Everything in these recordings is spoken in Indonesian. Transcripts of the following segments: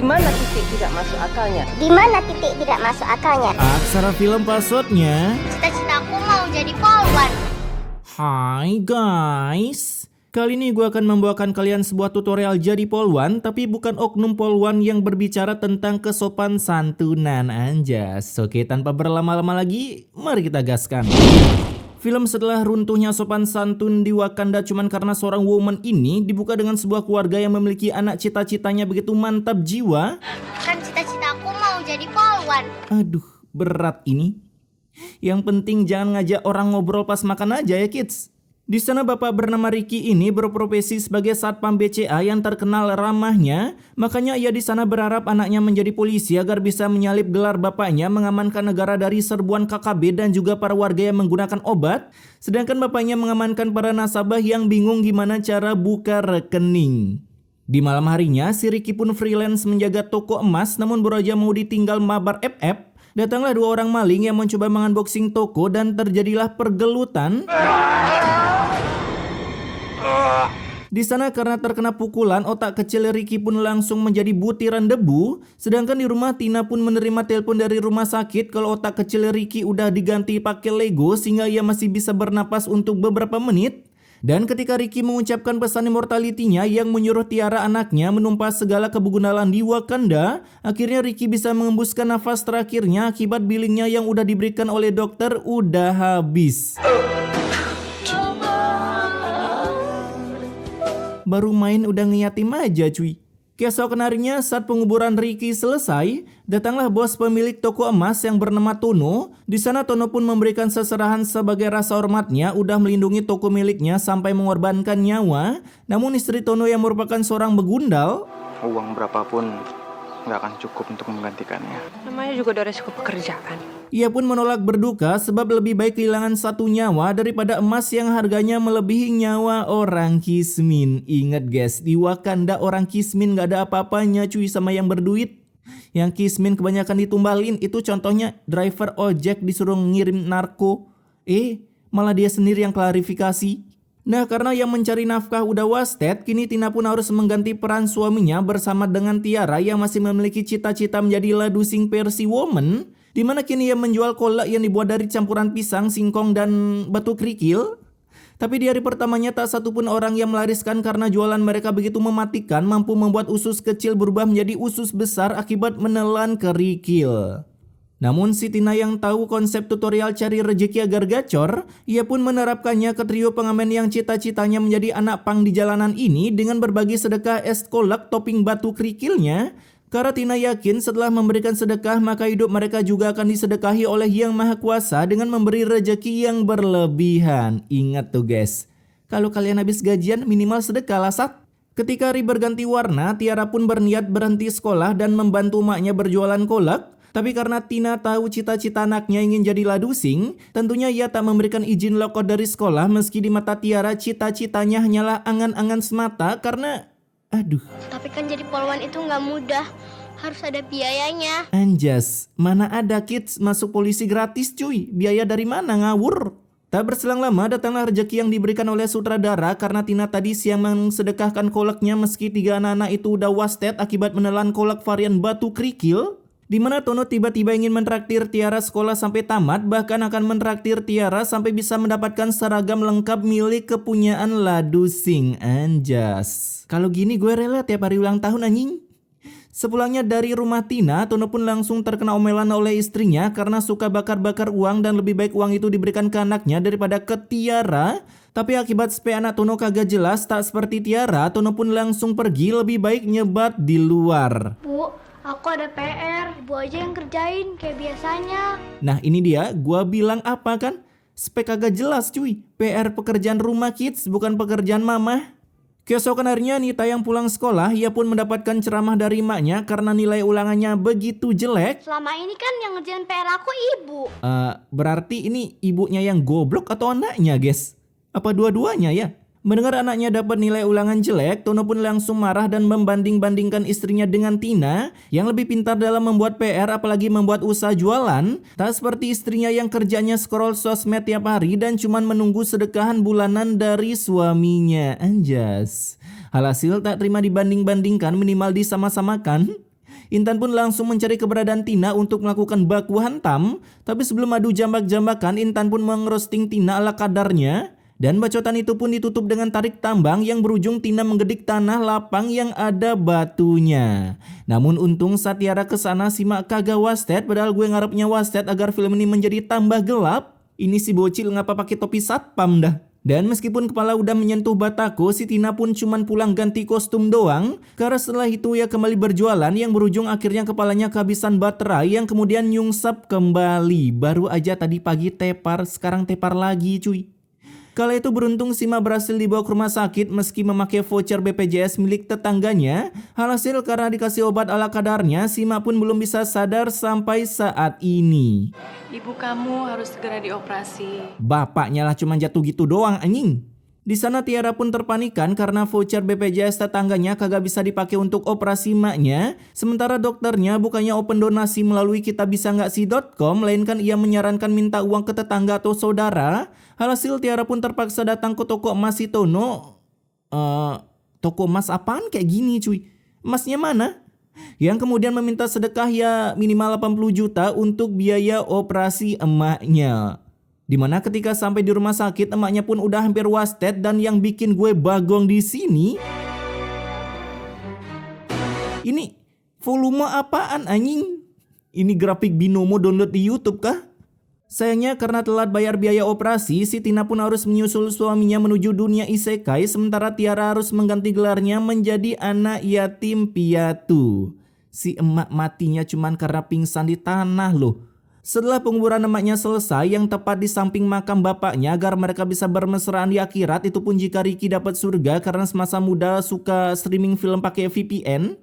mana titik tidak masuk akalnya? Di mana titik tidak masuk akalnya? Aksara film passwordnya. Cita-citaku mau jadi polwan. Hai guys, kali ini gue akan membawakan kalian sebuah tutorial jadi polwan, tapi bukan oknum polwan yang berbicara tentang kesopan santunan anjas. Oke, tanpa berlama-lama lagi, mari kita gaskan. Film setelah runtuhnya sopan santun di Wakanda cuman karena seorang woman ini dibuka dengan sebuah keluarga yang memiliki anak cita-citanya begitu mantap jiwa. Kan cita-citaku mau jadi polwan. Aduh, berat ini. Yang penting jangan ngajak orang ngobrol pas makan aja ya kids. Di sana bapak bernama Ricky ini berprofesi sebagai satpam BCA yang terkenal ramahnya. Makanya ia di sana berharap anaknya menjadi polisi agar bisa menyalip gelar bapaknya mengamankan negara dari serbuan KKB dan juga para warga yang menggunakan obat. Sedangkan bapaknya mengamankan para nasabah yang bingung gimana cara buka rekening. Di malam harinya si Ricky pun freelance menjaga toko emas, namun baru aja mau ditinggal mabar FF. Datanglah dua orang maling yang mencoba mengunboxing toko dan terjadilah pergelutan. Di sana karena terkena pukulan, otak kecil Ricky pun langsung menjadi butiran debu. Sedangkan di rumah Tina pun menerima telepon dari rumah sakit kalau otak kecil Ricky udah diganti pakai Lego sehingga ia masih bisa bernapas untuk beberapa menit. Dan ketika Ricky mengucapkan pesan immortality-nya yang menyuruh Tiara anaknya menumpas segala kebugunalan di Wakanda, akhirnya Ricky bisa mengembuskan nafas terakhirnya akibat billingnya yang udah diberikan oleh dokter udah habis. Baru main udah ngeyatim aja cuy. Keesokan harinya saat penguburan Ricky selesai, datanglah bos pemilik toko emas yang bernama Tono. Di sana Tono pun memberikan seserahan sebagai rasa hormatnya udah melindungi toko miliknya sampai mengorbankan nyawa. Namun istri Tono yang merupakan seorang begundal, uang berapapun nggak akan cukup untuk menggantikannya. Namanya juga udah resiko pekerjaan. ia pun menolak berduka sebab lebih baik kehilangan satu nyawa daripada emas yang harganya melebihi nyawa orang Kismin. Ingat guys, di Wakanda orang Kismin gak ada apa-apanya cuy sama yang berduit. Yang Kismin kebanyakan ditumbalin itu contohnya driver ojek disuruh ngirim narko. Malah dia sendiri yang klarifikasi. Nah, karena yang mencari nafkah udah wasted, kini Tina pun harus mengganti peran suaminya bersama dengan Tiara yang masih memiliki cita-cita menjadi ladusing Percy woman, di mana kini ia menjual kolak yang dibuat dari campuran pisang, singkong, dan batu kerikil. Tapi di hari pertamanya tak satupun orang yang melariskan karena jualan mereka begitu mematikan, mampu membuat usus kecil berubah menjadi usus besar akibat menelan kerikil. Namun si Tina yang tahu konsep tutorial cari rezeki agar gacor, ia pun menerapkannya ke trio pengamen yang cita-citanya menjadi anak pang di jalanan ini dengan berbagi sedekah es kolak topping batu kerikilnya. Karena Tina yakin setelah memberikan sedekah maka hidup mereka juga akan disedekahi oleh Yang Maha Kuasa dengan memberi rezeki yang berlebihan. Ingat tuh guys, kalau kalian habis gajian minimal sedekah lah Sat. Ketika hari berganti warna, Tiara pun berniat berhenti sekolah dan membantu maknya berjualan kolak. Tapi karena Tina tahu cita-cita anaknya ingin jadi ladusing, tentunya ia tak memberikan izin lockout dari sekolah meski di mata Tiara cita-citanya hanyalah angan-angan semata karena Tapi kan jadi polwan itu nggak mudah, harus ada biayanya. Anjas, mana ada kids masuk polisi gratis cuy, biaya dari mana ngawur. Tak berselang lama datanglah rezeki yang diberikan oleh sutradara karena Tina tadi siang mensedekahkan kolaknya meski 3 anak-anak itu udah wasted akibat menelan kolak varian batu kerikil. Di mana Tono tiba-tiba ingin mentraktir Tiara sekolah sampai tamat, bahkan akan mentraktir Tiara sampai bisa mendapatkan seragam lengkap milik kepunyaan ladusing. Anjas, kalau gini gue rela tiap hari ulang tahun anjing. Sepulangnya dari rumah Tina, Tono pun langsung terkena omelan oleh istrinya karena suka bakar-bakar uang dan lebih baik uang itu diberikan ke anaknya daripada ke Tiara. Tapi akibat supaya anak Tono kagak jelas tak seperti Tiara, Tono pun langsung pergi, lebih baik nyebat di luar. Bu, aku ada PR, ibu aja yang kerjain kayak biasanya. Nah ini dia, gua bilang apa kan? Spek kagak jelas cuy. PR pekerjaan rumah kids, bukan pekerjaan mama. Keesokan harinya Nita yang pulang sekolah, ia pun mendapatkan ceramah dari emaknya karena nilai ulangannya begitu jelek. Selama ini kan yang ngerjain PR aku ibu. Berarti ini ibunya yang goblok atau anaknya guys? Apa dua-duanya ya? Mendengar anaknya dapat nilai ulangan jelek, Tono pun langsung marah dan membanding-bandingkan istrinya dengan Tina yang lebih pintar dalam membuat PR apalagi membuat usaha jualan. Tak seperti istrinya yang kerjanya scroll sosmed tiap hari dan cuman menunggu sedekahan bulanan dari suaminya. Anjas. Alhasil tak terima dibanding-bandingkan, minimal disama-samakan. Intan pun langsung mencari keberadaan Tina untuk melakukan baku hantam. Tapi sebelum adu jambak-jambakan, Intan pun mengerosting Tina ala kadarnya. Dan bacotan itu pun ditutup dengan tarik tambang yang berujung Tina menggedik tanah lapang yang ada batunya. Namun untung saat Tiara kesana simak kagak wasted, padahal gue ngarepnya wasted agar film ini menjadi tambah gelap. Ini si bocil ngapa pakai topi satpam dah. Dan meskipun kepala udah menyentuh batako, si Tina pun cuman pulang ganti kostum doang. Karena setelah itu ia kembali berjualan yang berujung akhirnya kepalanya kehabisan baterai yang kemudian nyungsep kembali. Baru aja tadi pagi tepar, sekarang tepar lagi cuy. Kala itu beruntung Sima berhasil dibawa ke rumah sakit meski memakai voucher BPJS milik tetangganya. Alhasil karena dikasih obat ala kadarnya, Sima pun belum bisa sadar sampai saat ini. Ibu kamu harus segera dioperasi. Bapaknya lah cuma jatuh gitu doang anjing. Di sana Tiara pun terpanikan karena voucher BPJS tetangganya kagak bisa dipakai untuk operasi maknya. Sementara dokternya bukannya open donasi melalui kitabisanggaksih.com, melainkan ia menyarankan minta uang ke tetangga atau saudara. Alhasil Tiara pun terpaksa datang ke toko emas si Tono. Toko emas apaan kayak gini cuy? Emasnya mana? Yang kemudian meminta sedekah ya minimal 80 juta untuk biaya operasi emaknya. Dimana ketika sampai di rumah sakit emaknya pun udah hampir wasted dan yang bikin gue bagong di sini. Ini volume apaan anjing? Ini grafik binomo download di YouTube kah? Sayangnya karena telat bayar biaya operasi, si Tina pun harus menyusul suaminya menuju dunia isekai sementara Tiara harus mengganti gelarnya menjadi anak yatim piatu. Si emak matinya cuman karena pingsan di tanah loh. Setelah penguburan emaknya selesai yang tepat di samping makam bapaknya agar mereka bisa bermesraan di akhirat, itu pun jika Ricky dapat surga karena semasa muda suka streaming film pakai VPN.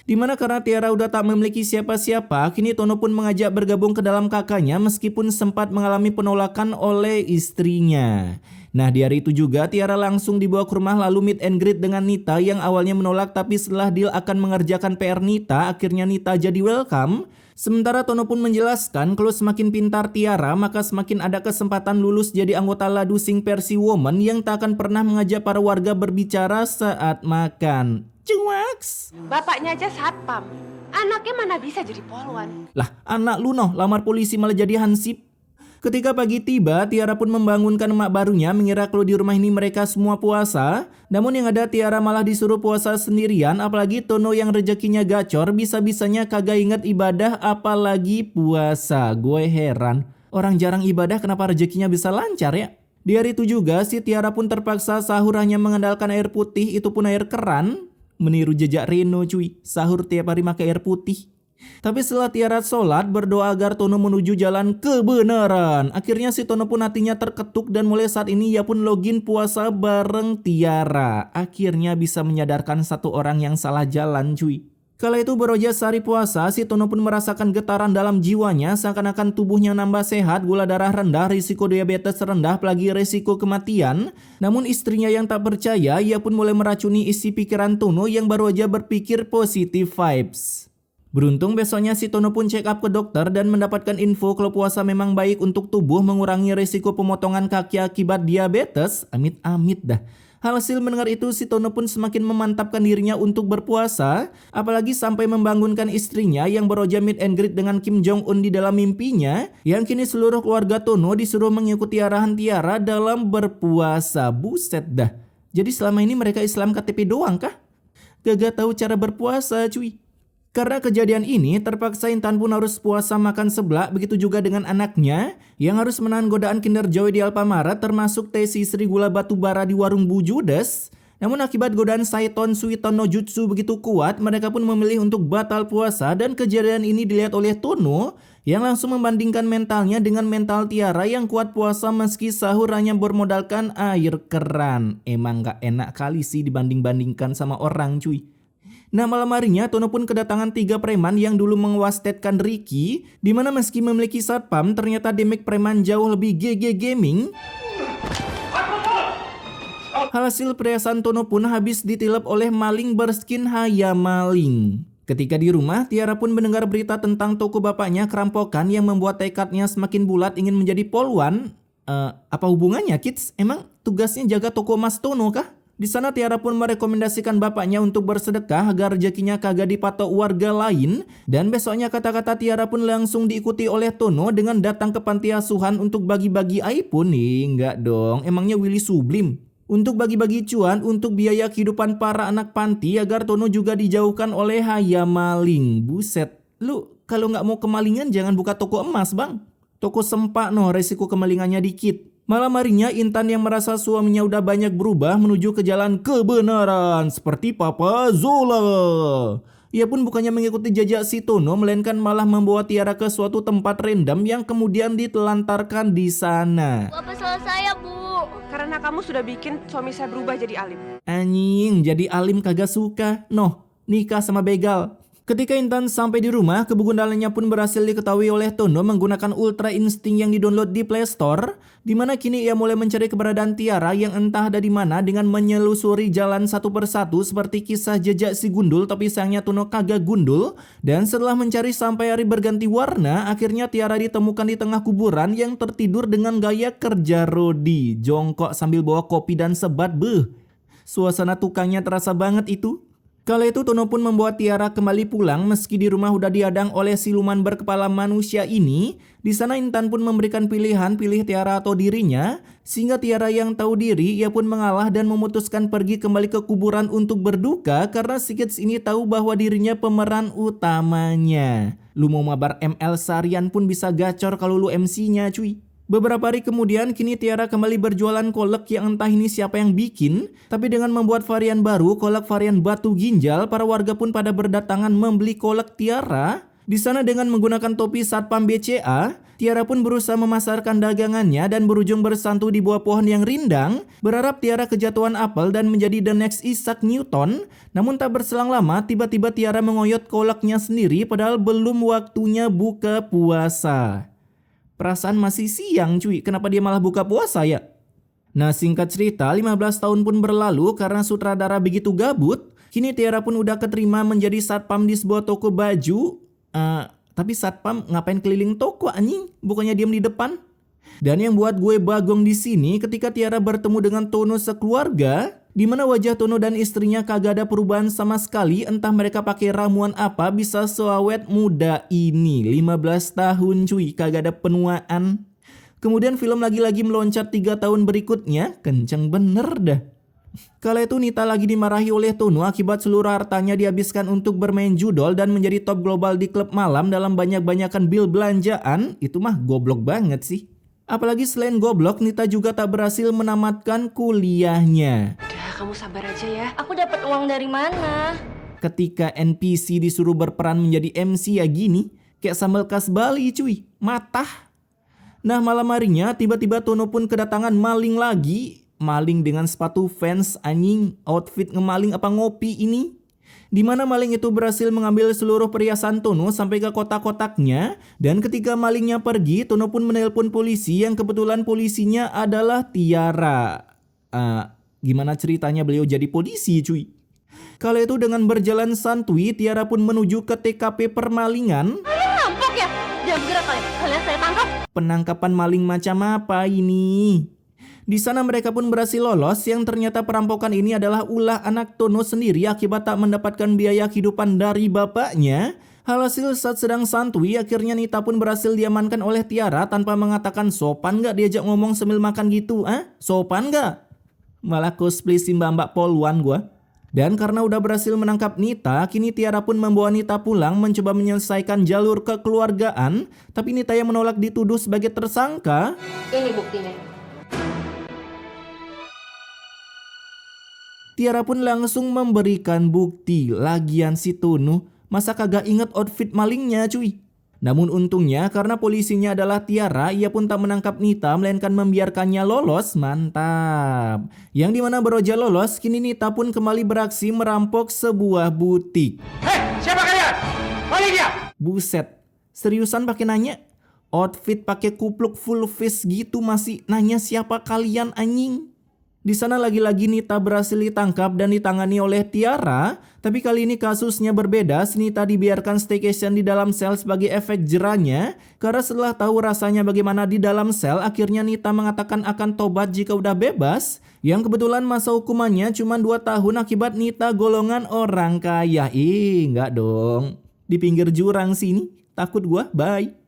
Dimana karena Tiara udah tak memiliki siapa-siapa, kini Tono pun mengajak bergabung ke dalam kakaknya meskipun sempat mengalami penolakan oleh istrinya. Nah di hari itu juga Tiara langsung dibawa ke rumah lalu meet and greet dengan Nita yang awalnya menolak tapi setelah deal akan mengerjakan PR Nita, akhirnya Nita jadi welcome. Sementara Tono pun menjelaskan kalau semakin pintar Tiara maka semakin ada kesempatan lulus jadi anggota Ladu Sing Persi Woman yang tak akan pernah mengajak para warga berbicara saat makan. Cuaks! Bapaknya aja satpam. Anaknya mana bisa jadi polwan? Lah anak lu noh lamar polisi malah jadi hansip. Ketika pagi tiba, Tiara pun membangunkan emak barunya mengira kalau di rumah ini mereka semua puasa. Namun yang ada Tiara malah disuruh puasa sendirian, apalagi Tono yang rezekinya gacor bisa-bisanya kagak inget ibadah apalagi puasa. Gue heran, orang jarang ibadah kenapa rezekinya bisa lancar ya? Di hari itu juga si Tiara pun terpaksa sahur hanya mengandalkan air putih, itu pun air keran. Meniru jejak Reno cuy, sahur tiap hari pakai air putih. Tapi setelah Tiara sholat berdoa agar Tono menuju jalan kebenaran. Akhirnya si Tono pun hatinya terketuk dan mulai saat ini ia pun login puasa bareng Tiara. Akhirnya bisa menyadarkan satu orang yang salah jalan cuy. Kala itu beroja sehari puasa, si Tono pun merasakan getaran dalam jiwanya seakan-akan tubuhnya nambah sehat, gula darah rendah, risiko diabetes rendah, apalagi risiko kematian. Namun istrinya yang tak percaya, ia pun mulai meracuni isi pikiran Tono yang baru aja berpikir positive vibes. Beruntung besoknya si Tono pun check up ke dokter dan mendapatkan info kalau puasa memang baik untuk tubuh mengurangi risiko pemotongan kaki akibat diabetes. Amit-amit dah. Hasil mendengar itu si Tono pun semakin memantapkan dirinya untuk berpuasa. Apalagi sampai membangunkan istrinya yang beroja meet and greet dengan Kim Jong Un di dalam mimpinya. Yang kini seluruh keluarga Tono disuruh mengikuti arahan Tiara dalam berpuasa. Buset dah. Jadi selama ini mereka Islam KTP doang kah? Gak tahu cara berpuasa cuy. Karena kejadian ini, terpaksa Intan pun harus puasa makan seblak, begitu juga dengan anaknya yang harus menahan godaan Kinder Joy di Alfamart termasuk tesi Sri gula batu bara di warung Bu Judes. Namun akibat godaan Saiton Suiton no Jutsu begitu kuat, mereka pun memilih untuk batal puasa dan kejadian ini dilihat oleh Tono yang langsung membandingkan mentalnya dengan mental Tiara yang kuat puasa meski sahur hanya bermodalkan air keran. Emang gak enak kali sih dibanding-bandingkan sama orang cuy. Nah malam harinya Tono pun kedatangan 3 preman yang dulu mengwastetkan Ricky, dimana meski memiliki satpam ternyata damage preman jauh lebih GG gaming. Hasil perhiasan Tono pun habis ditilep oleh maling berskin Hayam Maling. Ketika di rumah, Tiara pun mendengar berita tentang toko bapaknya kerampokan yang membuat tekadnya semakin bulat ingin menjadi polwan. Apa hubungannya kids? Emang tugasnya jaga toko emas Tono kah? Di sana Tiara pun merekomendasikan bapaknya untuk bersedekah agar rezekinya kagak dipatok warga lain. Dan besoknya kata-kata Tiara pun langsung diikuti oleh Tono dengan datang ke panti asuhan untuk bagi-bagi iPhone nih. Enggak dong, emangnya Willy Sublim? Untuk bagi-bagi cuan untuk biaya kehidupan para anak panti agar Tono juga dijauhkan oleh hayam maling. Buset, lu kalau nggak mau kemalingan jangan buka toko emas bang. Toko sempak no, resiko kemalingannya dikit. Malam harinya Intan yang merasa suaminya udah banyak berubah menuju ke jalan kebenaran seperti Papa Zola. Ia pun bukannya mengikuti jejak si Tono melainkan malah membawa Tiara ke suatu tempat random yang kemudian ditelantarkan di sana. Apa salah saya, Bu? Karena kamu sudah bikin suami saya berubah jadi alim. Anjing, jadi alim kagak suka. Noh, nikah sama begal. Ketika Intan sampai di rumah, kebegundalannya pun berhasil diketahui oleh Tono menggunakan Ultra Instinct yang didownload di Play Store, di mana kini ia mulai mencari keberadaan Tiara yang entah ada di mana dengan menyelusuri jalan satu persatu seperti kisah jejak si gundul, tapi sayangnya Tono kagak gundul. Dan setelah mencari sampai hari berganti warna, akhirnya Tiara ditemukan di tengah kuburan yang tertidur dengan gaya kerja rodi, jongkok sambil bawa kopi dan sebat. Suasana tukangnya terasa banget itu. Kala itu Tono pun membawa Tiara kembali pulang meski di rumah udah dihadang oleh siluman berkepala manusia ini. Di sana Intan pun memberikan pilihan pilih Tiara atau dirinya, sehingga Tiara yang tahu diri ia pun mengalah dan memutuskan pergi kembali ke kuburan untuk berduka karena si Kids ini tahu bahwa dirinya pemeran utamanya. Lu mau mabar ML seharian pun bisa gacor kalau lu MC-nya cuy. Beberapa hari kemudian, kini Tiara kembali berjualan kolak yang entah ini siapa yang bikin. Tapi dengan membuat varian baru, kolak varian batu ginjal, para warga pun pada berdatangan membeli kolak Tiara. Di sana dengan menggunakan topi Satpam BCA, Tiara pun berusaha memasarkan dagangannya dan berujung bersantu di bawah pohon yang rindang. Berharap Tiara kejatuhan apel dan menjadi the next Isaac Newton. Namun tak berselang lama, tiba-tiba Tiara mengoyot kolaknya sendiri padahal belum waktunya buka puasa. Perasaan masih siang cuy, kenapa dia malah buka puasa ya? Nah singkat cerita, 15 tahun pun berlalu karena sutradara begitu gabut. Kini Tiara pun udah keterima menjadi satpam di sebuah toko baju. Tapi satpam ngapain keliling toko anjing? Bukannya diam di depan? Dan yang buat gue bagong di sini ketika Tiara bertemu dengan Tono sekeluarga, di mana wajah Tono dan istrinya kagak ada perubahan sama sekali, entah mereka pakai ramuan apa bisa seawet muda ini. 15 tahun cuy, kagak ada penuaan. Kemudian film lagi-lagi meloncat 3 tahun berikutnya, kenceng bener dah. Kala itu Nita lagi dimarahi oleh Tono akibat seluruh hartanya dihabiskan untuk bermain judol dan menjadi top global di klub malam dalam banyak-banyakan bil belanjaan. Itu mah goblok banget sih. Apalagi selain goblok, Nita juga tak berhasil menamatkan kuliahnya. Udah, kamu sabar aja ya. Aku dapat uang dari mana? Ketika NPC disuruh berperan menjadi MC ya gini, kayak sambal khas Bali cuy, matah. Nah malam harinya tiba-tiba Tono pun kedatangan maling lagi. Maling dengan sepatu Vans anjing, outfit ngemaling apa ngopi ini? Di mana maling itu berhasil mengambil seluruh perhiasan Tono sampai ke kotak-kotaknya. Dan ketika malingnya pergi, Tono pun menelpon polisi yang kebetulan polisinya adalah Tiara. Gimana ceritanya beliau jadi polisi cuy? Kala itu dengan berjalan santuy, Tiara pun menuju ke TKP permalingan. Kalian rampok ya? Jangan bergerak kalian. Kalian saya tangkap. Penangkapan maling macam apa ini? Di sana mereka pun berhasil lolos yang ternyata perampokan ini adalah ulah anak Tono sendiri akibat tak mendapatkan biaya kehidupan dari bapaknya. Alhasil saat sedang santuy akhirnya Nita pun berhasil diamankan oleh Tiara tanpa mengatakan sopan gak diajak ngomong sambil makan gitu. Sopan gak? Malah cosplay si mbak poluan gua. Dan karena udah berhasil menangkap Nita, kini Tiara pun membawa Nita pulang mencoba menyelesaikan jalur kekeluargaan. Tapi Nita yang menolak dituduh sebagai tersangka. Ini buktinya. Tiara pun langsung memberikan bukti. Lagian si Tono, masa kagak inget outfit malingnya cuy. Namun untungnya karena polisinya adalah Tiara, ia pun tak menangkap Nita melainkan membiarkannya lolos. Mantap. Yang dimana beroja lolos, kini Nita pun kembali beraksi merampok sebuah butik. Hei, siapa kalian? Maling dia! Buset, seriusan pakai nanya? Outfit pakai kupluk full face gitu masih nanya siapa kalian anjing? Di sana lagi-lagi Nita berhasil ditangkap dan ditangani oleh Tiara. Tapi kali ini kasusnya berbeda. Nita dibiarkan staycation di dalam sel sebagai efek jerahnya. Karena setelah tahu rasanya bagaimana di dalam sel, akhirnya Nita mengatakan akan tobat jika udah bebas. Yang kebetulan masa hukumannya cuma 2 tahun akibat nita golongan orang kaya. Enggak dong. Di pinggir jurang sini. Takut gua, bye.